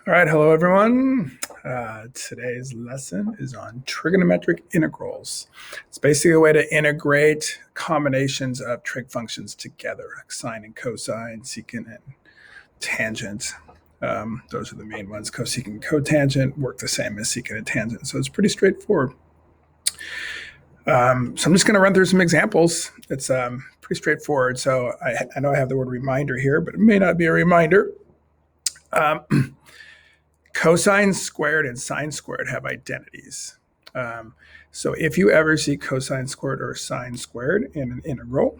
All right, hello everyone. Today's lesson is on trigonometric integrals. It's basically a way to integrate combinations of trig functions together, like sine and cosine, secant and tangent. Those are the main ones. Cosecant and cotangent work the same as secant and tangent, so it's pretty straightforward. So I'm just going to run through some examples. It's pretty straightforward. So I know I have the word reminder here, but it may not be a reminder. Cosine squared and sine squared have identities. So if you ever see cosine squared or sine squared in an integral,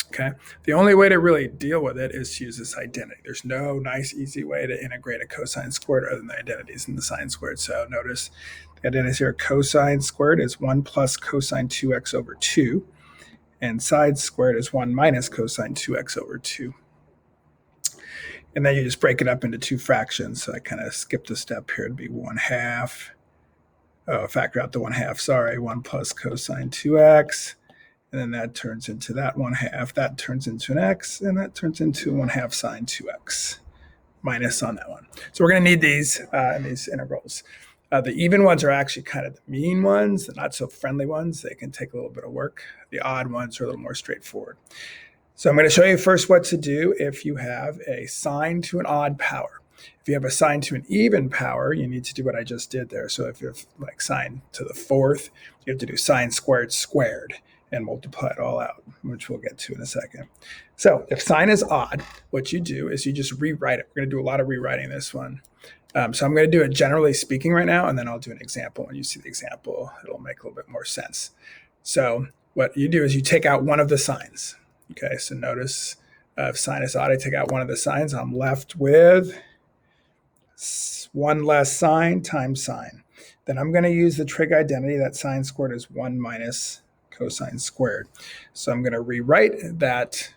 okay, the only way to really deal with it is to use this identity. There's no nice, easy way to integrate a cosine squared other than the identities in the sine squared. So notice the identities here. Cosine squared is 1 plus cosine 2x over 2, and sine squared is 1 minus cosine 2x over 2. And then you just break it up into two fractions. So I kind of skipped a step here. It'd be 1/2. Oh, factor out the 1/2. Sorry, 1 plus cosine 2x. And then that turns into that 1/2. That turns into an x. And that turns into 1/2 sine 2x. Minus on that one. So we're going to need these in these integrals. The even ones are actually kind of the mean ones, the not so friendly ones. They can take a little bit of work. The odd ones are a little more straightforward. So I'm going to show you first what to do if you have a sine to an odd power. If you have a sine to an even power, you need to do what I just did there. So if you have like sine to the fourth, you have to do sine squared squared and multiply it all out, which we'll get to in a second. So if sine is odd, what you do is you just rewrite it. We're going to do a lot of rewriting this one. So I'm going to do it generally speaking right now, and then I'll do an example. When you see the example, it'll make a little bit more sense. So what you do is you take out one of the signs. Okay, so notice if sine is odd, I take out one of the signs. I'm left with one less sine times sine. Then I'm going to use the trig identity that sine squared is 1 minus cosine squared. So I'm going to rewrite that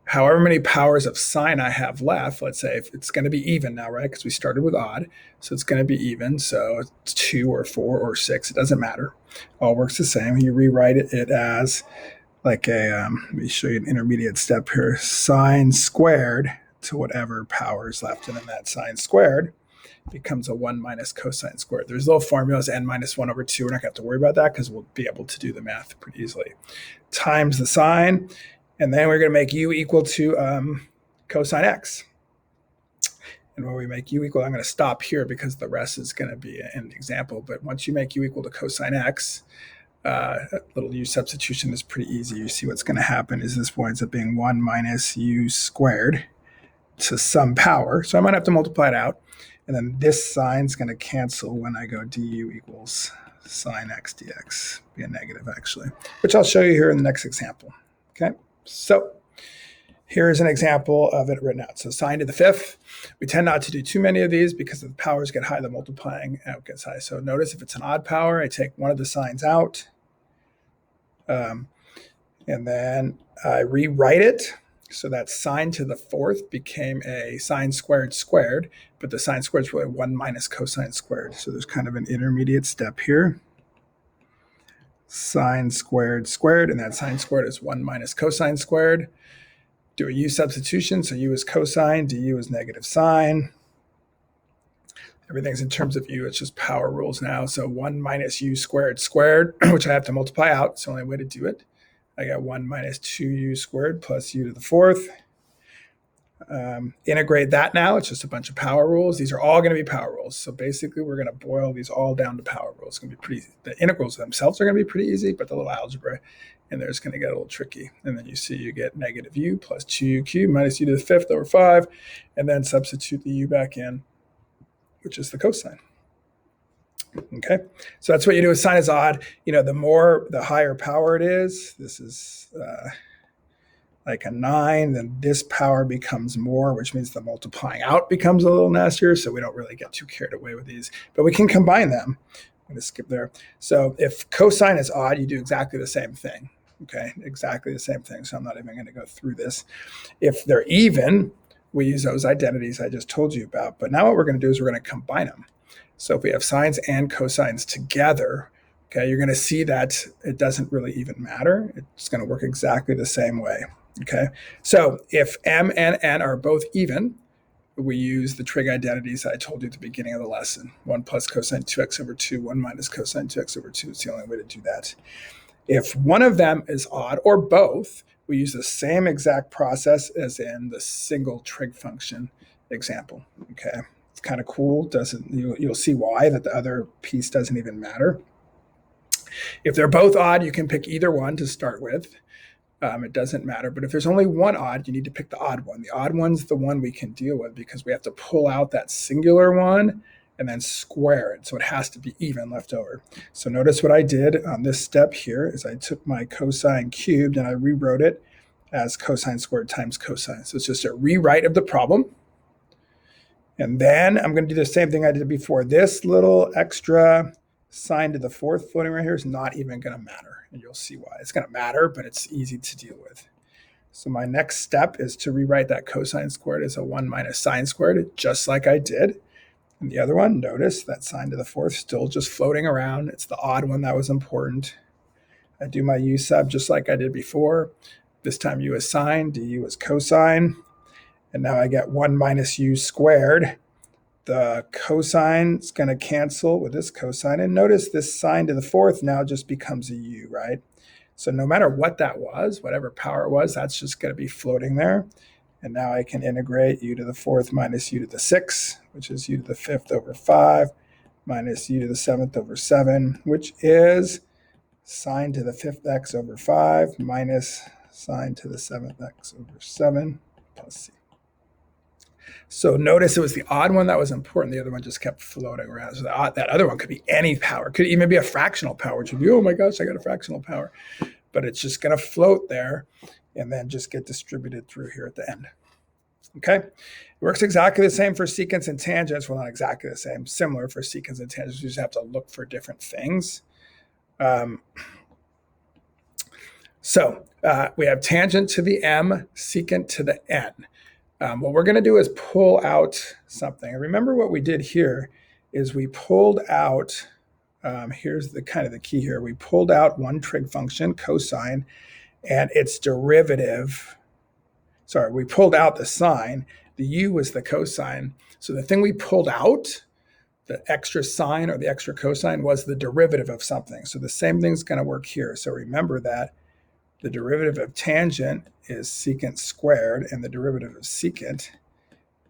however many powers of sine I have left. Let's say if it's going to be even now, right? Because we started with odd. So it's going to be even. So it's 2 or 4 or 6. It doesn't matter. All works the same. You rewrite it as like a, let me show you an intermediate step here, sine squared to whatever power is left. And then that sine squared becomes a 1 minus cosine squared. There's little formulas, n minus 1 over 2. We're not going to have to worry about that because we'll be able to do the math pretty easily. Times the sine, and then we're going to make u equal to cosine x. And when we make u equal, I'm going to stop here because the rest is going to be an example. But once you make u equal to cosine x, little u substitution is pretty easy. You see what's going to happen is this winds up being 1 minus u squared to some power. So I might have to multiply it out. And then this sign is going to cancel when I go du equals sine x dx. Be a negative, actually, which I'll show you here in the next example. Okay, so here's an example of it written out. So sine to the fifth. We tend not to do too many of these because the powers get high, the multiplying out gets high. So notice if it's an odd power, I take one of the signs out. And then I rewrite it. So that sine to the fourth became a sine squared squared, but the sine squared is really 1 minus cosine squared. So there's kind of an intermediate step here. Sine squared squared, and that sine squared is 1 minus cosine squared. Do a u substitution, so u is cosine, du is negative sine. Everything's in terms of u, it's just power rules now. So 1 minus u squared squared, which I have to multiply out. It's the only way to do it. I got 1 minus 2u squared plus u to the fourth. Integrate that now. It's just a bunch of power rules. These are all going to be power rules. So basically, we're going to boil these all down to power rules. It's going to be pretty. The integrals themselves are going to be pretty easy, but the little algebra in there is going to get a little tricky. And then you see you get negative u plus 2u cubed minus u to the fifth over 5, and then substitute the u back in, which is the cosine. Okay, so that's what you do with sine is odd. The higher power it is. This is like a 9, then this power becomes more, which means the multiplying out becomes a little nastier, so we don't really get too carried away with these. But we can combine them. I'm going to skip there. So if cosine is odd, you do exactly the same thing. Okay, exactly the same thing. So I'm not even going to go through this. If they're even, we use those identities I just told you about. But now what we're going to do is we're going to combine them. So if we have sines and cosines together, okay, you're going to see that it doesn't really even matter. It's going to work exactly the same way. Okay, so if m and n are both even, we use the trig identities I told you at the beginning of the lesson. 1 plus cosine 2x over 2, 1 minus cosine 2x over 2 is the only way to do that. If one of them is odd, or both, we use the same exact process as in the single trig function example. Okay, it's kind of cool. You'll see why that the other piece doesn't even matter. If they're both odd, you can pick either one to start with. It doesn't matter. But if there's only one odd, you need to pick the odd one. The odd one's the one we can deal with because we have to pull out that singular one and then square it. So it has to be even left over. So notice what I did on this step here is I took my cosine cubed and I rewrote it as cosine squared times cosine. So it's just a rewrite of the problem. And then I'm going to do the same thing I did before. This little extra sine to the fourth floating right here is not even going to matter. And you'll see why. It's going to matter, but it's easy to deal with. So my next step is to rewrite that cosine squared as a 1 minus sine squared, just like I did. And the other one, notice that sine to the fourth still just floating around. It's the odd one that was important. I do my u sub just like I did before. This time u is sine, du is cosine. And now I get 1 minus u squared. The cosine is going to cancel with this cosine. And notice this sine to the fourth now just becomes a u, right? So no matter what that was, whatever power it was, that's just going to be floating there. And now I can integrate u to the fourth minus u to the sixth, which is u to the fifth over 5, minus u to the seventh over 7, which is sine to the fifth x over 5 minus sine to the seventh x over 7 plus c. So notice it was the odd one that was important. The other one just kept floating around. So that other one could be any power. It could even be a fractional power, which would be, oh my gosh, I got a fractional power. But it's just going to float there and then just get distributed through here at the end. Okay? It works exactly the same for secants and tangents. Well, not exactly the same. Similar for secants and tangents. You just have to look for different things. So we have tangent to the m, secant to the n. What we're going to do is pull out something. And remember what we did here is we pulled out, here's the kind of the key here. We pulled out one trig function, cosine, and its derivative. Sorry, we pulled out the sine. The u was the cosine. So the thing we pulled out, the extra sine or the extra cosine, was the derivative of something. So the same thing's going to work here. So remember that the derivative of tangent is secant squared, and the derivative of secant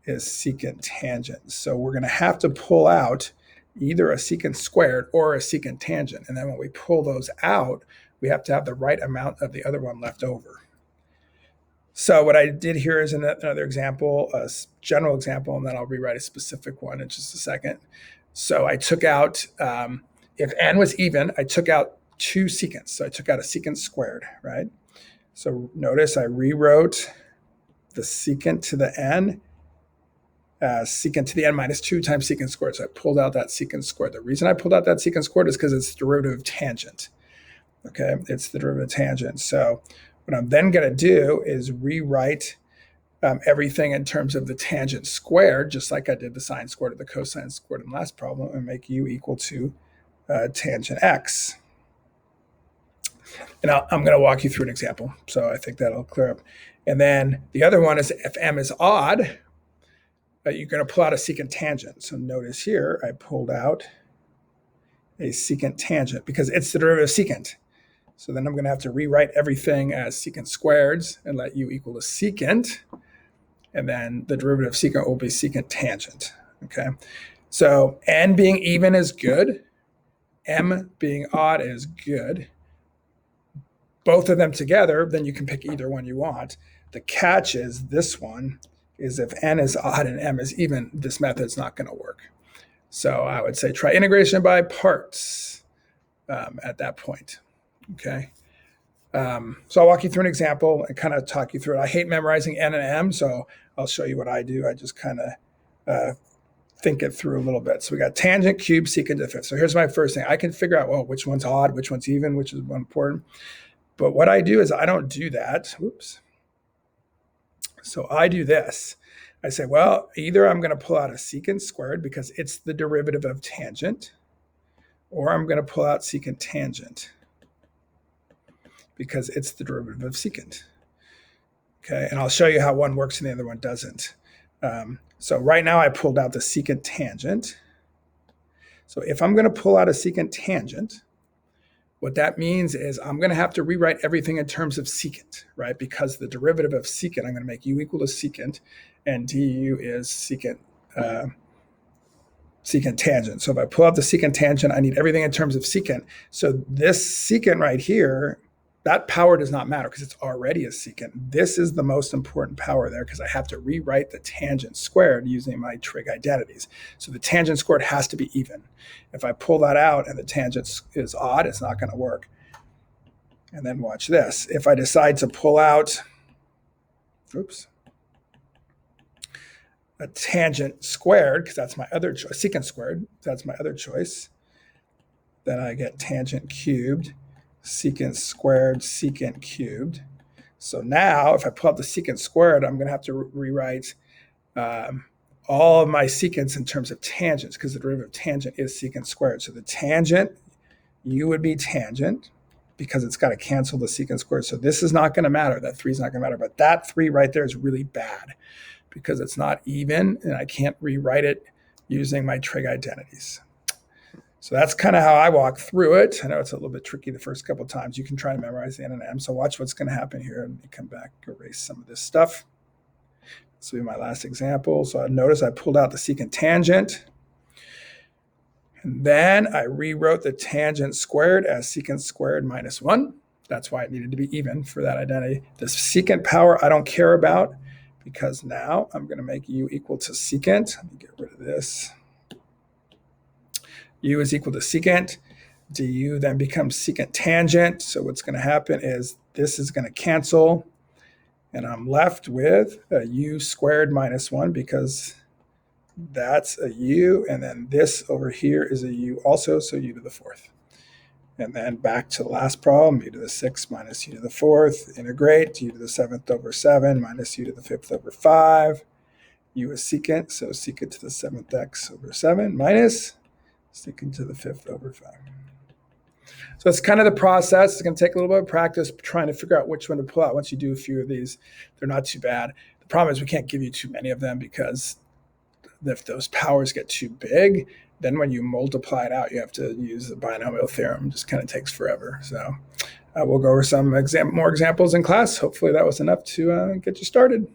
is secant tangent. So we're going to have to pull out either a secant squared or a secant tangent. And then when we pull those out, we have to have the right amount of the other one left over. So what I did here is another example, a general example, and then I'll rewrite a specific one in just a second. So I took out, if n was even, I took out 2 secants. So I took out a secant squared, right? So notice I rewrote the secant to the n as secant to the n minus 2 times secant squared. So I pulled out that secant squared. The reason I pulled out that secant squared is because it's the derivative of tangent. Okay, it's the derivative of tangent. So what I'm then going to do is rewrite everything in terms of the tangent squared, just like I did the sine squared or the cosine squared in the last problem, and make u equal to tangent x. And I'm going to walk you through an example. So I think that'll clear up. And then the other one is if m is odd, you're going to pull out a secant tangent. So notice here, I pulled out a secant tangent because it's the derivative of secant. So then I'm going to have to rewrite everything as secant squareds and let u equal to secant. And then the derivative of secant will be secant tangent. Okay. So n being even is good. M being odd is good. Both of them together, then you can pick either one you want. The catch is this one is if n is odd and m is even, this method's not going to work. So I would say try integration by parts at that point. Okay. So I'll walk you through an example and kind of talk you through it. I hate memorizing n and m, so I'll show you what I do. I just kind of think it through a little bit. So we got tangent, cube, secant to the fifth. So here's my first thing. I can figure out, well, which one's odd, which one's even, which is one important. But what I do is I don't do that. Oops. So I do this. I say, well, either I'm going to pull out a secant squared because it's the derivative of tangent, or I'm going to pull out secant tangent because it's the derivative of secant. Okay, and I'll show you how one works and the other one doesn't. So right now I pulled out the secant tangent. So if I'm going to pull out a secant tangent, what that means is I'm going to have to rewrite everything in terms of secant, right? Because the derivative of secant, I'm going to make u equal to secant, and du is secant tangent. So if I pull out the secant tangent, I need everything in terms of secant. So this secant right here, that power does not matter because it's already a secant. This is the most important power there because I have to rewrite the tangent squared using my trig identities. So the tangent squared has to be even. If I pull that out and the tangent is odd, it's not going to work. And then watch this. If I decide to pull out, a tangent squared, because that's my other choice, secant squared, that's my other choice, then I get tangent cubed, secant squared, secant cubed. So now if I pull out the secant squared, I'm going to have to rewrite all of my secants in terms of tangents because the derivative of tangent is secant squared. So the tangent, u would be tangent because it's got to cancel the secant squared. So this is not going to matter. That 3 is not going to matter. But that 3 right there is really bad because it's not even and I can't rewrite it using my trig identities. So that's kind of how I walk through it. I know it's a little bit tricky the first couple of times. You can try to memorize the N and M. So watch what's going to happen here. Let me come back, erase some of this stuff. This will be my last example. So notice I pulled out the secant tangent. And then I rewrote the tangent squared as secant squared minus 1. That's why it needed to be even for that identity. The secant power I don't care about because now I'm going to make u equal to secant. Let me get rid of this. U is equal to secant. Du then becomes secant tangent. So what's going to happen is this is going to cancel. And I'm left with a u squared minus 1 because that's a u. And then this over here is a u also, so u to the 4th. And then back to the last problem, u to the 6th minus u to the 4th. Integrate u to the 7th over 7 minus u to the 5th over 5. U is secant, so secant to the 7th x over 7 minus secant to the 5th over 5. So it's kind of the process. It's going to take a little bit of practice trying to figure out which one to pull out. Once you do a few of these, they're not too bad. The problem is we can't give you too many of them because if those powers get too big, then when you multiply it out, you have to use the binomial theorem. It just kind of takes forever. So we'll go over some more examples in class. Hopefully that was enough to get you started.